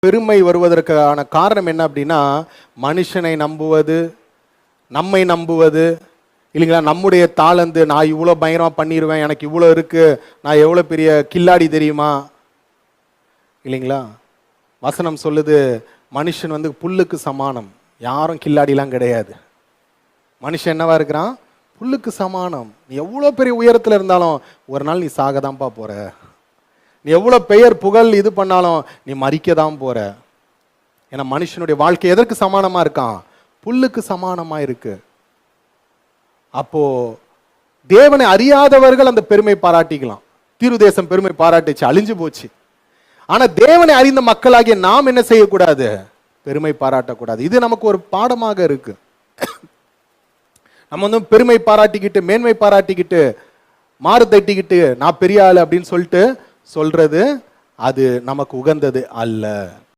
பெருமை வருவதற்கான காரணம் என்ன அப்படின்னா, மனுஷனை நம்புவது, நம்மை நம்புவது இல்லைங்களா? நம்முடைய தாளந்து, நான் இவ்வளோ பயங்கரமாக பண்ணிடுவேன், எனக்கு இவ்வளோ இருக்கு, நான் எவ்வளோ பெரிய கில்லாடி தெரியுமா இல்லைங்களா? வசனம் சொல்லுது, மனுஷன் வந்து புல்லுக்கு சமானம். யாரும் கில்லாடிலாம் கிடையாது. மனுஷன் என்னவா இருக்கிறான்? புல்லுக்கு சமானம். நீ எவ்வளோ பெரிய உயரத்தில் இருந்தாலும் ஒரு நாள் நீ சாகதான்ப்பா போற. நீ எவ்வளோ பெயர் புகழ் இது பண்ணாலும் நீ மறிக்க தான் போற. ஏன்னா மனுஷனுடைய வாழ்க்கை எதற்கு சமானமா இருக்கான்? புல்லுக்கு சமானமா இருக்கு. அப்போ தேவனை அறியாதவர்கள் அந்த பெருமை பாராட்டிக்கலாம். தீரு தேசம் பெருமை பாராட்டிச்சு, அழிஞ்சு போச்சு. ஆனா தேவனை அறிந்த மக்களாகிய நாம் என்ன செய்யக்கூடாது? பெருமை பாராட்டக்கூடாது. இது நமக்கு ஒரு பாடமாக இருக்கு. நம்ம வந்து பெருமை பாராட்டிக்கிட்டு, மேன்மை பாராட்டிக்கிட்டு, மாறு தட்டிக்கிட்டு, நான் பெரிய ஆளு அப்படின்னு சொல்லிட்டு சொல்றது அது நமக்கு உகந்தது அல்ல.